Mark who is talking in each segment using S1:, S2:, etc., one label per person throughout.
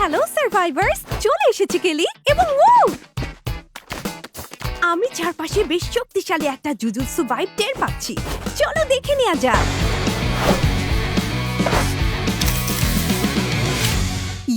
S1: Hello survivors, চলে এসেছে কেলি এবং আমি চারপাশে বেশ শক্তিশালী একটা জুজুৎসু ভাইব টের পাচ্ছি। চলো দেখে নেওয়া যাক।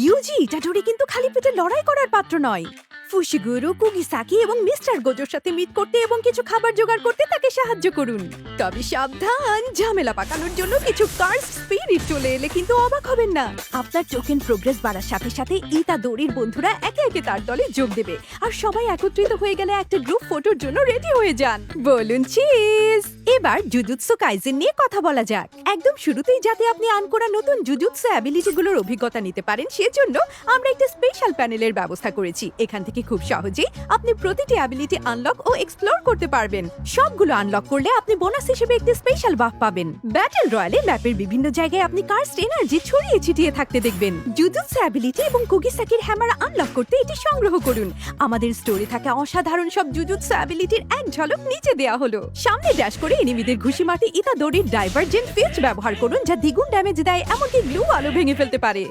S1: ইউজি ইটাডোরি কিন্তু খালি পেটে লড়াই করার পাত্র নয়। ফুশিগুরু, কুগিসাকি এবং মিস্টার গোজোর সাথে মিট করতে এবং কিছু খাবার জোগাড় করতে তাকে সাহায্য করুন। তবে সাবধান, ঝামেলা পাকানোর জন্য কিছু কার্স স্পিরিট চলে এলে কিন্তু অবাক হবেন না। আপনার টোকেন প্রোগ্রেস বাড়ার সাথে সাথে ইতাদোরির বন্ধুরা একে একে তার দলে যোগ দেবে, আর সবাই একত্রিত হয়ে গেলে একটা গ্রুপ ফটোর জন্য রেডি হয়ে যান। বলুন চিজ। এবার জুজুৎসু কাইজেন নিয়ে কথা বলা যাক। একদম শুরুতেই যাতে আপনি আর্ন করা নতুন জুজুৎসু অ্যাবিলিটিগুলোর অভিজ্ঞতা নিতে পারেন, সেজন্য আমরা একটা স্পেশাল প্যানেলের ব্যবস্থা করেছি। এখান থেকে খুব সহজেই আপনি প্রতিটি অ্যাবিলিটি আনলক ও এক্সপ্লোর করতে পারবেন। সবগুলো আনলক করলে আপনি বোনাস হিসেবে একটি স্পেশাল বাফ পাবেন। ব্যাটল রয়্যালে ম্যাপের বিভিন্ন জায়গায় আপনি কার্সড এনার্জি ছড়িয়ে ছিটিয়ে থাকতে দেখবেন। জুজুৎসু অ্যাবিলিটি এবং কুগিসাকির হ্যামার আনলক করতে এটি সংগ্রহ করুন। আমাদের স্টোরে থাকা অসাধারণ সব জুজুৎসু অ্যাবিলিটির এক ঝলক নিচে দেয়া হলো। সামনে ড্যাশ করে এনিমিদের ঘুষি মারতে ইতাদোরির ডাইভারজেন্ট ফিস্ট ব্যবহার করুন, যা দ্বিগুণ ড্যামেজ দেয়, এমনকি গ্লু আলো ভেঙে ফেলতে পারে।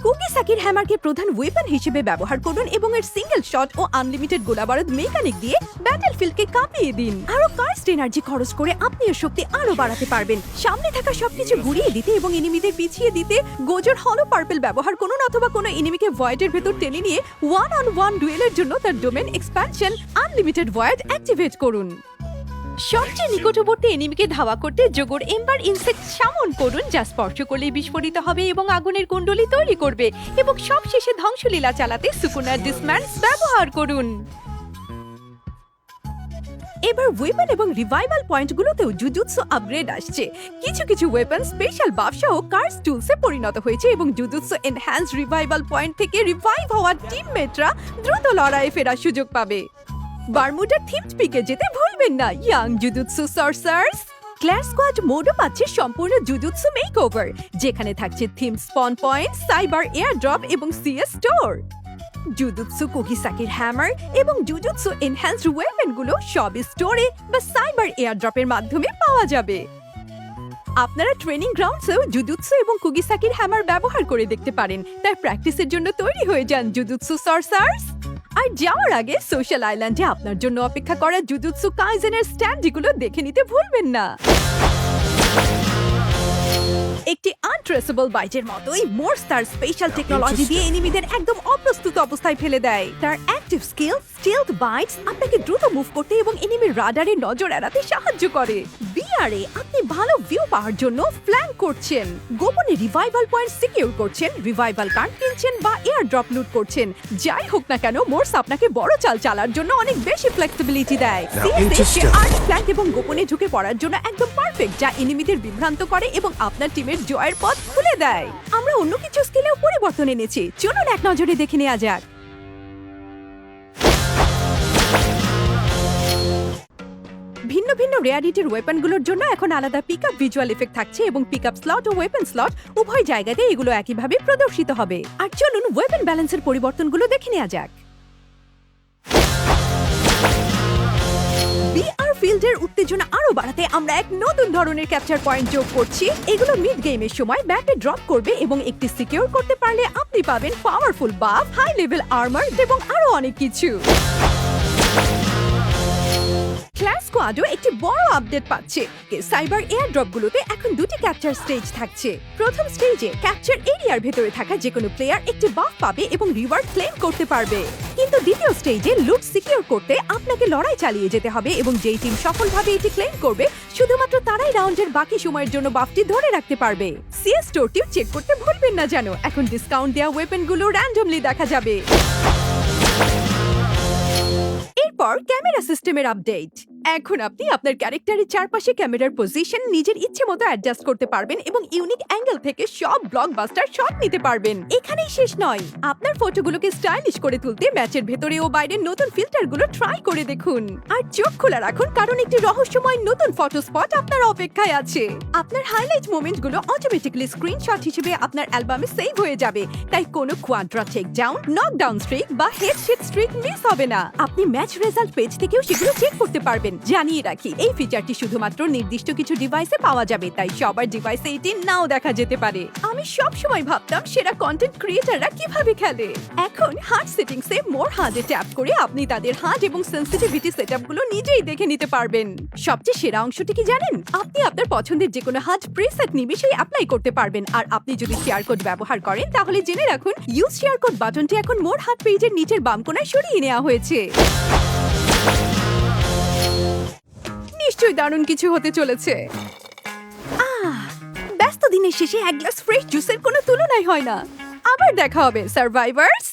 S1: কুগিসাকির হ্যামারকে প্রধান ওয়েপন হিসেবে ব্যবহার করুন এবং এর সিঙ্গেল শট ও আনলিমিটেড গোলাবারুদ মেকানিক দিয়ে ব্যাটলফিল্ডকে কাঁপিয়ে দিন। আরো কার্সড এনার্জি খরচ করে আপনি এর শক্তি আরো বাড়াতে পারবেন। সামনে থাকা সবকিছু ঘুরিয়ে দিতে এবং এনিমিদের পিছিয়ে দিতে গোজোর হলো পার্পল ব্যবহার করুন, অথবা কোনো এনিমিকে ভয়েডের ভেতর টেনে নিয়ে 1-on-1 ডুয়েলের জন্য তার domain expansion unlimited void activate করুন। সবচেয়ে নিকটবর্তী এনিমিকে ধাওয়া করতে জোগোর এম্বার ইনসেক্ট সামন করুন, যা স্পর্শ করলে বিস্ফোরিত হবে এবং আগুনের কুণ্ডলী তৈরি করবে। এবং সবশেষে ধ্বংসলীলা চালাতে সুকুনার ডিসম্যান্স ব্যবহার করুন। এবার ওয়েপন এবং রিভাইভাল পয়েন্টগুলোতেও জুজুৎসু আপগ্রেড আসছে। কিছু কিছু ওয়েপন স্পেশাল বাফ সহ কার্স টুলসে পরিণত হয়েছে এবং জুজুৎসু এনহ্যান্স রিভাইভাল পয়েন্ট থেকে রিভাইভ হওয়া টিমমেটরা দ্রুত লড়াইয়ে ফেরার সুযোগ পাবে। বারমুডার থিমড পিকে যেতে ভুলবেন না, ইয়াং জুজুৎসু সর্সার্স। ক্ল্যাশ স্কোয়াড মোডও পাচ্ছে সম্পূর্ণ জুজুৎসু মেকওভার, যেখানে থাকছে থিম স্পন পয়েন্ট, সাইবার এয়ারড্রপ এবং সিএস স্টোর। জুজুৎসু কুগিসাকির হ্যামার এবং জুজুৎসু এনহ্যান্সড ওয়েপনগুলো সব স্টোরে বা সাইবার এয়ারড্রপের মাধ্যমে পাওয়া যাবে। আপনারা ট্রেনিং গ্রাউন্ডসেও জুজুৎসু এবং কুগিসাকির হ্যামার ব্যবহার করে দেখতে পারেন, তাই প্র্যাকটিসের জন্য তৈরি হয়ে যান জুজুৎসু সর্সার্স। আর যাওয়ার আগে সোশ্যাল আইল্যান্ডে আপনার জন্য অপেক্ষা করা জুজুৎসু কাইজেনের স্ট্যান্ডগুলো দেখে নিতে ভুলবেন না। একটি আনট্রেসেবল বাইটের মতোই মোর্স তার স্পেশাল টেকনোলজি দিয়ে এনিমিদের একদম অপ্রস্তুত অবস্থায় ফেলে দেয়। তার অ্যাক্টিভ স্কিল স্টিলথ বাইটস আপনাকে দ্রুত মুভ করতে এবং এনিমির রাডারে নজর এড়াতে সাহায্য করে। বিআরএ আপনি ভালো ভিউ পাওয়ার জন্য ফ্ল্যাঙ্ক করছেন, গোপনে রিভাইভাল পয়েন্ট সিকিউর করছেন, রিভাইভাল কার্ড কিনছেন বা এয়ার ড্রপ লুট করছেন। যাই হোক না কেন, মোর্স আপনাকে বড় চাল চালার জন্য অনেক বেশি ফ্লেক্সিবিলিটি দেয়। আর্ট ফ্ল্যাঙ্ক এবং গোপনে ঢুকে পড়ার জন্য একদম পারফেক্ট, যা এনিমিদের বিভ্রান্ত করে এবং আপনার টিমের জয়ের পথ খুলে দেয়। আমরা অন্য কিছু স্কিলেও পরিবর্তন এনেছি, চলুন এক নজরে দেখে নেওয়া যাক। ভিন্ন ভিন্ন রেয়ারিটির ওয়েপনগুলোর জন্য এখন আলাদা পিকআপ ভিজুয়াল এফেক্ট থাকছে এবং পিকআপ স্লট ও ওয়েপন স্লট উভয় জায়গাতে এগুলো একইভাবে প্রদর্শিত হবে। আর চলুন ওয়েপন ব্যালেন্সের পরিবর্তনগুলো দেখে নেওয়া যাক। বিআর ফিল্ডের উত্তেজনা আরো বাড়াতে আমরা এক নতুন ধরনের ক্যাপচার পয়েন্ট যোগ করছি। এগুলো মিড গেমের সময় ব্যাটে ড্রপ করবে এবং একটি সিকিউর করতে পারলে আপনি পাবেন পাওয়ারফুল বাফ, হাই লেভেল আর্মার এবং আরো অনেক কিছু। ক্ল্যাশ স্কোয়াডও একটি বড় আপডেট পাচ্ছে। সাইবার এয়ারড্রপগুলোতে এখন দুটি ক্যাপচার স্টেজ থাকছে। প্রথম স্টেজে ক্যাপচার এরিয়ার ভেতরে থাকা যে কোনো প্লেয়ার একটি বাফ পাবে এবং রিওয়ার্ড ক্লেম করতে পারবে। কিন্তু দ্বিতীয় স্টেজে লুট সিকিউর করতে আপনাকে লড়াই চালিয়ে যেতে হবে এবং যেই টিম সফলভাবে এটি ক্লেম করবে শুধুমাত্র তারাই রাউন্ডের বাকি সময়ের জন্য বাফটি ধরে রাখতে পারবে। সিএস স্টোরটিও চেক করতে ভুলবেন না যেন এখন ডিসকাউন্ট দেওয়া ওয়েপনগুলো র্যান্ডমলি দেখা যাবে। এরপর ক্যামেরা সিস্টেমের আপডেট। এখন আপনি আপনার ক্যারেক্টারের চারপাশে ক্যামেরার পজিশন নিজের ইচ্ছে মতো অ্যাডজাস্ট করতে পারবেন এবং ইউনিক অ্যাঙ্গেল থেকে সব ব্লকবাস্টার শট নিতে পারবেন। এখানেই শেষ নয়, আপনার ফটোগুলোকে স্টাইলিশ করে তুলতে ম্যাচের ভেতরে ও বাইরের নতুন ফিল্টারগুলো ট্রাই করে দেখুন। আর চোখ খোলা রাখুন, কারণ একটি রহস্যময় নতুন ফটো স্পট আপনার অপেক্ষায় আছে। আপনার হাইলাইট মোমেন্টগুলো অটোমেটিক্যালি স্ক্রিনশট হিসেবে আপনার অ্যালবামে সেভ হয়ে যাবে, তাই কোনো কোয়াড্রা চেক ডাউন, নকডাউন স্ট্রিক বা হেডশট স্ট্রিক মিস হবে না। আপনি ম্যাচ রেজাল্ট পেজ থেকেও সেগুলো চেক করতে পারবেন। পারবেন। জানিয়ে রাখি, এই ফিচারটি শুধুমাত্র নির্দিষ্ট কিছু ডিভাইসে পাওয়া যাবে, তাই সবার ডিভাইসে এটি নাও দেখা যেতে পারে। আমি সব সময় ভাবতাম সেরা কন্টেন্ট ক্রিয়েটাররা কিভাবে খেলে। এখন হার্ট সেটিংসে মোর হার্টে ট্যাপ করে আপনি তাদের হার্ট এবং সেন্সিটিভিটি সেটআপগুলো নিজেই দেখে নিতে পারবেন। সবচেয়ে সেরা অংশটি কি জানেন? আপনি আপনার পছন্দের যে কোনো হার্ট প্রিসেট নিমিশেই অ্যাপ্লাই করতে পারবেন। আর আপনি যদি শেয়ার কোড ব্যবহার করেন তাহলে জেনে রাখুন, ইউজ শেয়ার কোড বাটনটি এখন মোর হার্ট পেজের নিচের বাম কোণায় সরিয়ে নেওয়া হয়েছে। নিশ্চয়ই দারুণ কিছু হতে চলেছে। ব্যস্ত দিনের শেষে এক গ্লাস ফ্রেশ জুসের কোনো তুলনাই হয় না। আবার দেখা হবে সার্ভাইভার্স।